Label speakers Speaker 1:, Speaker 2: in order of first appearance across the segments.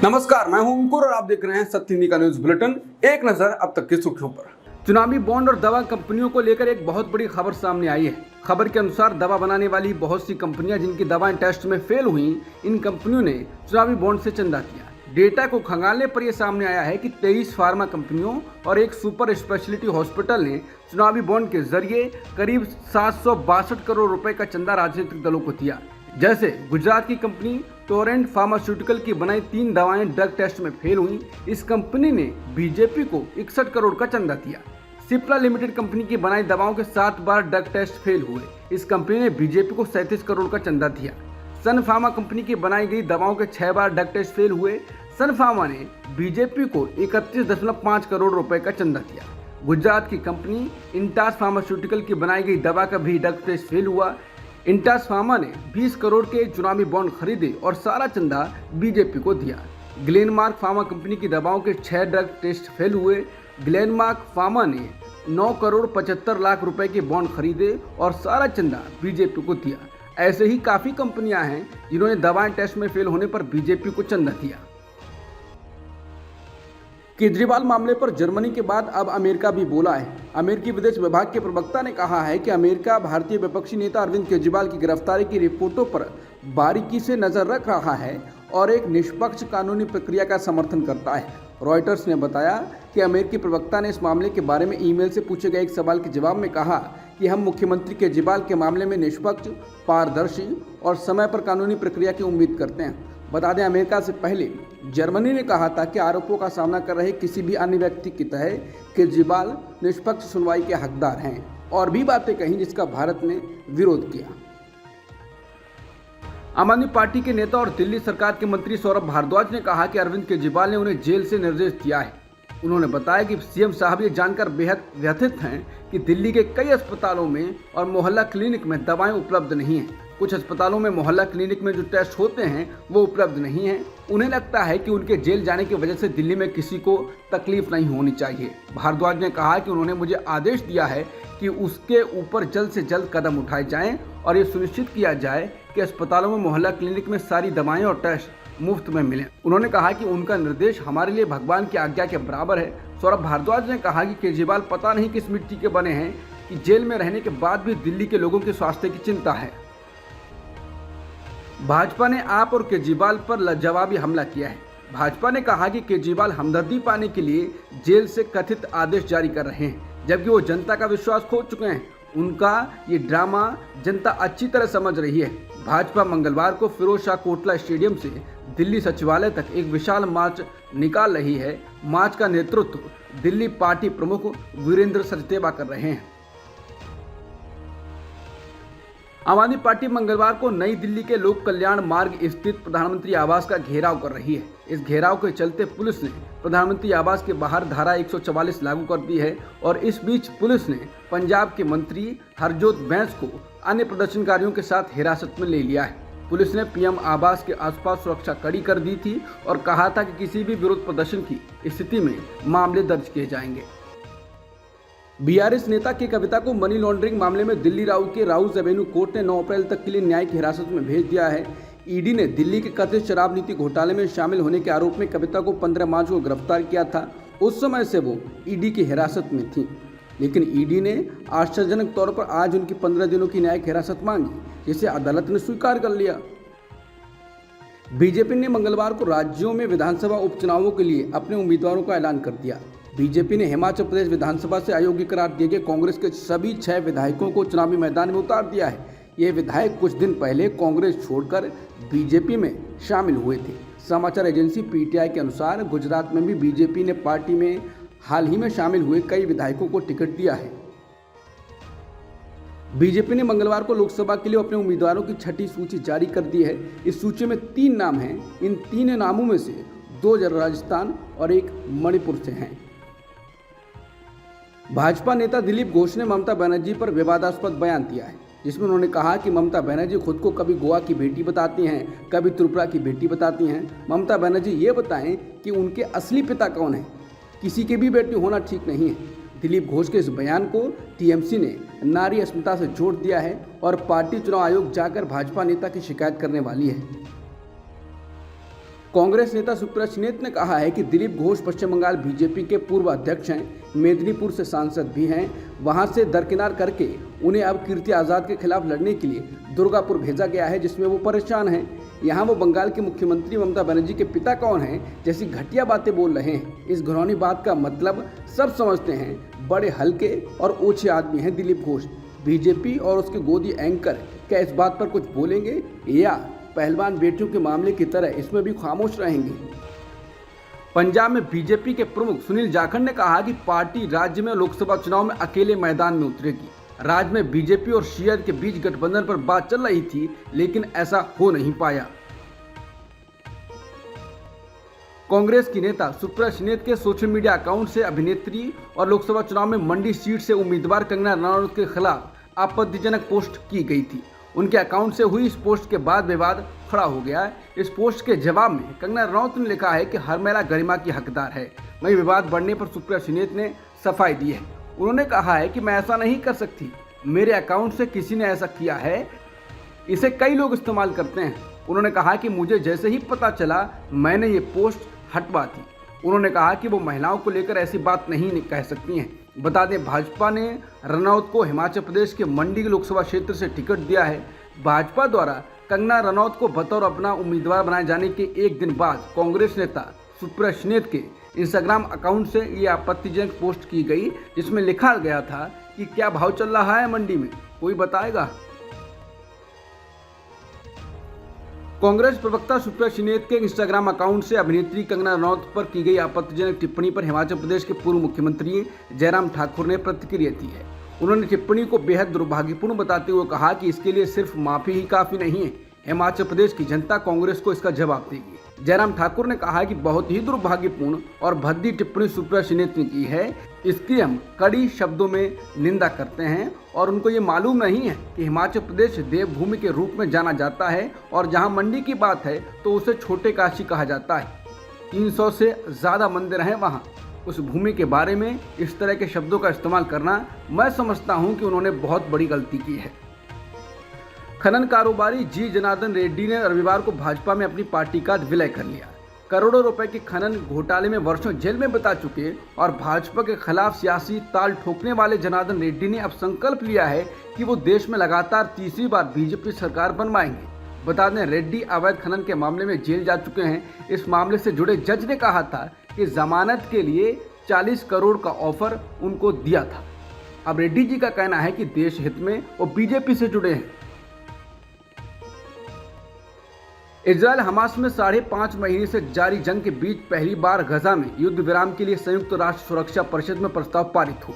Speaker 1: नमस्कार, मैं हूं अंकुर और आप देख रहे हैं सत्य हिंदी का न्यूज बुलेटिन। एक नजर अब तक की सुर्खियों पर। चुनावी बॉन्ड और दवा कंपनियों को लेकर एक बहुत बड़ी खबर सामने आई है। खबर के अनुसार दवा बनाने वाली बहुत सी कंपनियां जिनकी दवाएं टेस्ट में फेल हुई, इन कंपनियों ने चुनावी बॉन्ड से चंदा किया। डेटा को खंगालने पर यह सामने आया है कि 23 फार्मा कंपनियों और एक सुपर स्पेशलिटी हॉस्पिटल ने चुनावी बॉन्ड के जरिए करीब 762 करोड़ रुपए का चंदा राजनीतिक दलों को दिया। जैसे गुजरात की कंपनी टोरेंट फार्मास्यूटिकल की बनाई 3 दवाएं ड्रग टेस्ट में फेल हुई। इस कंपनी ने बीजेपी को 61 करोड़ का चंदा दिया। सिप्ला लिमिटेड कंपनी की बनाई दवाओं के 7 बार ड्रग टेस्ट फेल हुए। इस कंपनी ने बीजेपी को 37 करोड़ का चंदा दिया। सन फार्मा कंपनी की बनाई गई दवाओं के 6 बार ड्रग टेस्ट फेल हुए। सन फार्मा ने बीजेपी को 31.5 करोड़ रुपए का चंदा दिया। गुजरात की कंपनी इंटास फार्मास्यूटिकल की बनाई गई दवा का भी ड्रग टेस्ट फेल हुआ। इंटास फार्मा ने 20 करोड़ के चुनावी बॉन्ड खरीदे और सारा चंदा बीजेपी को दिया। ग्लेनमार्क फार्मा कंपनी की दवाओं के 6 ड्रग टेस्ट फेल हुए। ग्लेनमार्क फार्मा ने 9 करोड़ 75 लाख रुपए के बॉन्ड खरीदे और सारा चंदा बीजेपी को दिया। ऐसे ही काफ़ी कंपनियां हैं जिन्होंने दवाएं टेस्ट में फेल होने पर बीजेपी को चंदा दिया। केजरीवाल मामले पर जर्मनी के बाद अब अमेरिका भी बोला है। अमेरिकी विदेश विभाग के प्रवक्ता ने कहा है कि अमेरिका भारतीय विपक्षी नेता अरविंद केजरीवाल की गिरफ्तारी की रिपोर्टों पर बारीकी से नजर रख रहा है और एक निष्पक्ष कानूनी प्रक्रिया का समर्थन करता है। रॉयटर्स ने बताया कि अमेरिकी प्रवक्ता ने इस मामले के बारे में ईमेल से पूछे गए एक सवाल के जवाब में कहा कि हम मुख्यमंत्री केजरीवाल के मामले में निष्पक्ष, पारदर्शी और समय पर कानूनी प्रक्रिया की उम्मीद करते हैं। बता दें, अमेरिका से पहले जर्मनी ने कहा था कि आरोपों का सामना कर रहे किसी भी अन्य व्यक्ति की तरह केजरीवाल निष्पक्ष सुनवाई के हकदार हैं और भी बातें कहीं जिसका भारत ने विरोध किया। आम आदमी पार्टी के नेता और दिल्ली सरकार के मंत्री सौरभ भारद्वाज ने कहा कि अरविंद केजरीवाल ने उन्हें जेल से निर्देश दिया है। उन्होंने बताया कि सीएम साहब ये जानकर बेहद व्यथित हैं कि दिल्ली के कई अस्पतालों में और मोहल्ला क्लिनिक में दवाएं उपलब्ध नहीं हैं। कुछ अस्पतालों में मोहल्ला क्लिनिक में जो टेस्ट होते हैं वो उपलब्ध नहीं हैं। उन्हें लगता है कि उनके जेल जाने की वजह से दिल्ली में किसी को तकलीफ नहीं होनी चाहिए। भारद्वाज ने कहा कि उन्होंने मुझे आदेश दिया है कि उसके ऊपर जल्द से जल्द कदम उठाए जाएं और ये सुनिश्चित किया जाए कि अस्पतालों में मोहल्ला क्लिनिक में सारी दवाएं और टेस्ट मुफ्त में मिलें। उन्होंने कहा कि उनका निर्देश हमारे लिए भगवान की आज्ञा के बराबर है। सौरभ भारद्वाज ने कहा कि केजरीवाल पता नहीं किस मिट्टी के बने हैं कि जेल में रहने के बाद भी दिल्ली के लोगों के स्वास्थ्य की चिंता है। भाजपा ने आप और केजरीवाल पर लाजवाबी हमला किया है। भाजपा ने कहा कि केजरीवाल हमदर्दी पाने के लिए जेल से कथित आदेश जारी कर रहे हैं, जबकि वो जनता का विश्वास खो चुके हैं। उनका ये ड्रामा जनता अच्छी तरह समझ रही है। भाजपा मंगलवार को फिरोज शाह कोटला स्टेडियम से दिल्ली सचिवालय तक एक विशाल मार्च निकाल रही है। मार्च का नेतृत्व दिल्ली पार्टी प्रमुख वीरेंद्र सचदेवा कर रहे हैं। आम आदमी पार्टी मंगलवार को नई दिल्ली के लोक कल्याण मार्ग स्थित प्रधानमंत्री आवास का घेराव कर रही है। इस घेराव के चलते पुलिस ने प्रधानमंत्री आवास के बाहर धारा 144 लागू कर दी है और इस बीच पुलिस ने पंजाब के मंत्री हरजोत बैंस को अन्य प्रदर्शनकारियों के साथ हिरासत में ले लिया है। पुलिस ने पीएम आवास के आसपास सुरक्षा कड़ी कर दी थी और कहा था कि किसी भी विरोध प्रदर्शन की स्थिति में मामले दर्ज किए जाएंगे। बीआरएस नेता के कविता को मनी लॉन्ड्रिंग मामले में दिल्ली के राउज एवेन्यू कोर्ट ने 9 अप्रैल तक के लिए न्यायिक हिरासत में भेज दिया है। ईडी ने दिल्ली के कथित शराब नीति घोटाले में शामिल होने के आरोप में कविता को 15 मार्च को गिरफ्तार किया था। उस समय से वो ईडी की हिरासत में थी, लेकिन ईडी ने आश्चर्यजनक तौर पर आज उनकी 15 दिनों की न्यायिक हिरासत मांगी, जिसे अदालत ने स्वीकार कर लिया। बीजेपी ने मंगलवार को राज्यों में विधानसभा उपचुनावों के लिए अपने उम्मीदवारों का ऐलान कर दिया। बीजेपी ने हिमाचल प्रदेश विधानसभा से अयोग्य करार दिए गए कांग्रेस के सभी 6 विधायकों को चुनावी मैदान में उतार दिया है। ये विधायक कुछ दिन पहले कांग्रेस छोड़कर बीजेपी में शामिल हुए थे। समाचार एजेंसी पीटीआई के अनुसार गुजरात में भी बीजेपी ने पार्टी में हाल ही में शामिल हुए कई विधायकों को टिकट दिया है। बीजेपी ने मंगलवार को लोकसभा के लिए अपने उम्मीदवारों की 6ठी सूची जारी कर दी है। इस सूची में 3 नाम हैं। इन 3 नामों में से 2 राजस्थान और 1 मणिपुर से हैं। भाजपा नेता दिलीप घोष ने ममता बनर्जी पर विवादास्पद बयान दिया है, जिसमें उन्होंने कहा कि ममता बनर्जी खुद को कभी गोवा की बेटी बताती हैं, कभी त्रिपुरा की बेटी बताती हैं। ममता बनर्जी ये बताएं कि उनके असली पिता कौन है। किसी की भी बेटी होना ठीक नहीं है। दिलीप घोष के इस बयान को टीएमसी ने नारी अस्मिता से जोड़ दिया है और पार्टी चुनाव आयोग जाकर भाजपा नेता की शिकायत करने वाली है। कांग्रेस नेता सुप्रिया सुले ने कहा है कि दिलीप घोष पश्चिम बंगाल बीजेपी के पूर्व अध्यक्ष हैं, मेदिनीपुर से सांसद भी हैं। वहां से दरकिनार करके उन्हें अब कीर्ति आज़ाद के खिलाफ लड़ने के लिए दुर्गापुर भेजा गया है, जिसमें वो परेशान हैं। यहाँ वो बंगाल के मुख्यमंत्री ममता बनर्जी के पिता कौन हैं जैसी घटिया बातें बोल रहे हैं। इस घिनौनी बात का मतलब सब समझते हैं। बड़े हल्के और ओछे आदमी हैं दिलीप घोष। बीजेपी और उसके गोदी एंकर क्या इस बात पर कुछ बोलेंगे या पहलवान बेटियों के मामले की तरह इसमें भी खामोश रहेंगे? पंजाब में बीजेपी के प्रमुख सुनील जाखड़ ने कहा कि पार्टी राज्य में लोकसभा चुनाव में अकेले मैदान में उतरेगी। राज्य में बीजेपी और शिया के बीच गठबंधन पर बात चल रही थी, लेकिन ऐसा हो नहीं पाया। कांग्रेस की नेता सुप्रिया सुले के सोशल मीडिया अकाउंट से अभिनेत्री और लोकसभा चुनाव में मंडी सीट से उम्मीदवार कंगना रनौत के खिलाफ आपत्तिजनक पोस्ट की गई थी। उनके अकाउंट से हुई इस पोस्ट के बाद विवाद खड़ा हो गया है। इस पोस्ट के जवाब में कंगना रनौत ने लिखा है कि हर महिला गरिमा की हकदार है। वहीं विवाद बढ़ने पर सुप्रिया सुले ने सफाई दी है। उन्होंने कहा है कि मैं ऐसा नहीं कर सकती, मेरे अकाउंट से किसी ने ऐसा किया है, इसे कई लोग इस्तेमाल करते हैं। उन्होंने कहा कि मुझे जैसे ही पता चला मैंने ये पोस्ट हटवा दी। उन्होंने कहा कि वो महिलाओं को लेकर ऐसी बात नहीं कह सकती हैं। बता दें, भाजपा ने रनौत को हिमाचल प्रदेश के मंडी लोकसभा क्षेत्र से टिकट दिया है। भाजपा द्वारा कंगना रनौत को बतौर अपना उम्मीदवार बनाए जाने के एक दिन बाद कांग्रेस नेता सुप्रिया सुले के इंस्टाग्राम अकाउंट से ये आपत्तिजनक पोस्ट की गई, जिसमें लिखा गया था कि क्या भाव चल रहा है मंडी में, कोई बताएगा? कांग्रेस प्रवक्ता सुप्रिया सुले के इंस्टाग्राम अकाउंट से अभिनेत्री कंगना रनौत पर की गई आपत्तिजनक टिप्पणी पर हिमाचल प्रदेश के पूर्व मुख्यमंत्री जयराम ठाकुर ने प्रतिक्रिया दी है। उन्होंने टिप्पणी को बेहद दुर्भाग्यपूर्ण बताते हुए कहा कि इसके लिए सिर्फ माफी ही काफी नहीं है, हिमाचल प्रदेश की जनता कांग्रेस को इसका जवाब देगी। जयराम ठाकुर ने कहा कि बहुत ही दुर्भाग्यपूर्ण और भद्दी टिप्पणी सुप्रिया सुले ने की है, इसकी हम कड़ी शब्दों में निंदा करते हैं और उनको ये मालूम नहीं है कि हिमाचल प्रदेश देवभूमि के रूप में जाना जाता है और जहां मंडी की बात है तो उसे छोटे काशी कहा जाता है। 300 से ज़्यादा मंदिर हैं वहां। उस भूमि के बारे में इस तरह के शब्दों का इस्तेमाल करना, मैं समझता हूं कि उन्होंने बहुत बड़ी गलती की है। खनन कारोबारी जी जनार्दन रेड्डी ने रविवार को भाजपा में अपनी पार्टी का विलय कर लिया। करोड़ों रुपए के खनन घोटाले में वर्षों जेल में बिता चुके और भाजपा के खिलाफ सियासी ताल ठोकने वाले जनार्दन रेड्डी ने अब संकल्प लिया है कि वो देश में लगातार तीसरी बार बीजेपी सरकार बनवाएंगे। बता दें, रेड्डी अवैध खनन के मामले में जेल जा चुके हैं। इस मामले से जुड़े जज ने कहा था कि जमानत के लिए 40 करोड़ का ऑफर उनको दिया था। अब रेड्डी जी का कहना है कि देश हित में वो बीजेपी से जुड़े हैं। इजरायल हमास में 5.5 महीने से जारी जंग के बीच पहली बार गजा में युद्ध विराम के लिए संयुक्त राष्ट्र सुरक्षा परिषद में प्रस्ताव पारित हुआ।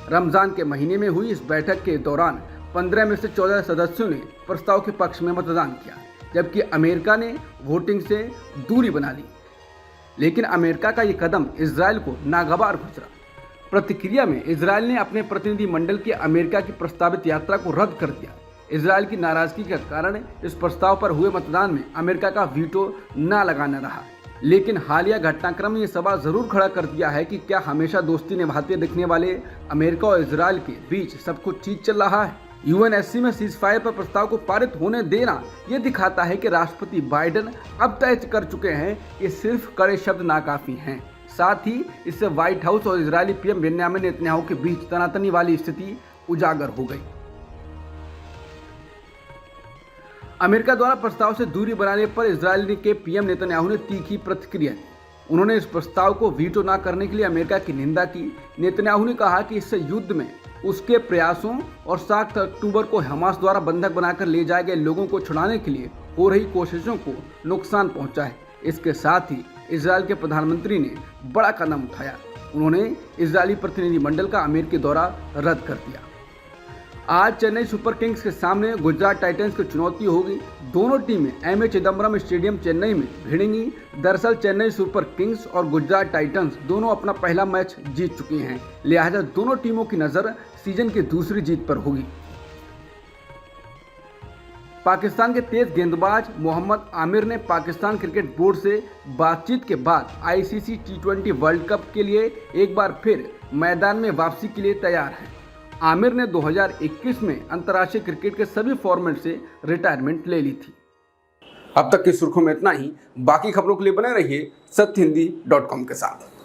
Speaker 1: रमजान के महीने में हुई इस बैठक के दौरान 15 में से 14 सदस्यों ने प्रस्ताव के पक्ष में मतदान किया, जबकि अमेरिका ने वोटिंग से दूरी बना ली। लेकिन अमेरिका का ये कदम इजरायल को नागवार गुजरा। प्रतिक्रिया में इजरायल ने अपने प्रतिनिधि मंडल की अमेरिका की प्रस्तावित यात्रा को रद्द कर दिया। इजरायल की नाराजगी के कारण इस प्रस्ताव पर हुए मतदान में अमेरिका का वीटो न लगाना रहा। लेकिन हालिया घटनाक्रम ने यह सवाल जरूर खड़ा कर दिया है कि क्या हमेशा दोस्ती निभाते दिखने वाले अमेरिका और इजरायल के बीच सब कुछ ठीक चल रहा है? यूएनएससी में सीजफायर पर प्रस्ताव को पारित होने देना यह दिखाता है कि राष्ट्रपति बाइडेन अब तय कर चुके हैं कि सिर्फ कड़े शब्द नाकाफी हैं। साथ ही इससे व्हाइट हाउस और इजरायली पीएम बेन्यामिन नेतन्याहू के बीच तनातनी वाली स्थिति उजागर हो गई। अमेरिका द्वारा प्रस्ताव से दूरी बनाने पर इजरायल के पीएम नेतन्याहू ने तीखी प्रतिक्रिया दी। उन्होंने इस प्रस्ताव को वीटो न करने के लिए अमेरिका की निंदा की। नेतन्याहू ने कहा कि इससे युद्ध में उसके प्रयासों और 7 अक्टूबर को हमास द्वारा बंधक बनाकर ले जाए गए लोगों को छुड़ाने के लिए हो रही कोशिशों को नुकसान पहुंचा है। इसके साथ ही इजरायल के प्रधानमंत्री ने बड़ा कदम उठाया। उन्होंने इजरायली प्रतिनिधिमंडल का अमेरिकी दौरा रद्द कर दिया। आज चेन्नई सुपर किंग्स के सामने गुजरात टाइटंस की चुनौती होगी। दोनों टीमें एमए चिदम्बरम स्टेडियम चेन्नई में भिड़ेंगी। दरअसल चेन्नई सुपर किंग्स और गुजरात टाइटंस दोनों अपना पहला मैच जीत चुकी हैं, लिहाजा दोनों टीमों की नजर सीजन की दूसरी जीत पर होगी। पाकिस्तान के तेज गेंदबाज मोहम्मद आमिर ने पाकिस्तान क्रिकेट बोर्ड से बातचीत के बाद आईसीसी T20 वर्ल्ड कप के लिए एक बार फिर मैदान में वापसी के लिए तैयार है। आमिर ने 2021 में अंतर्राष्ट्रीय क्रिकेट के सभी फॉर्मेट से रिटायरमेंट ले ली थी। अब तक की सुर्खियों में इतना ही। बाकी खबरों के लिए बने रहिए सत्यहिंदी.com के साथ।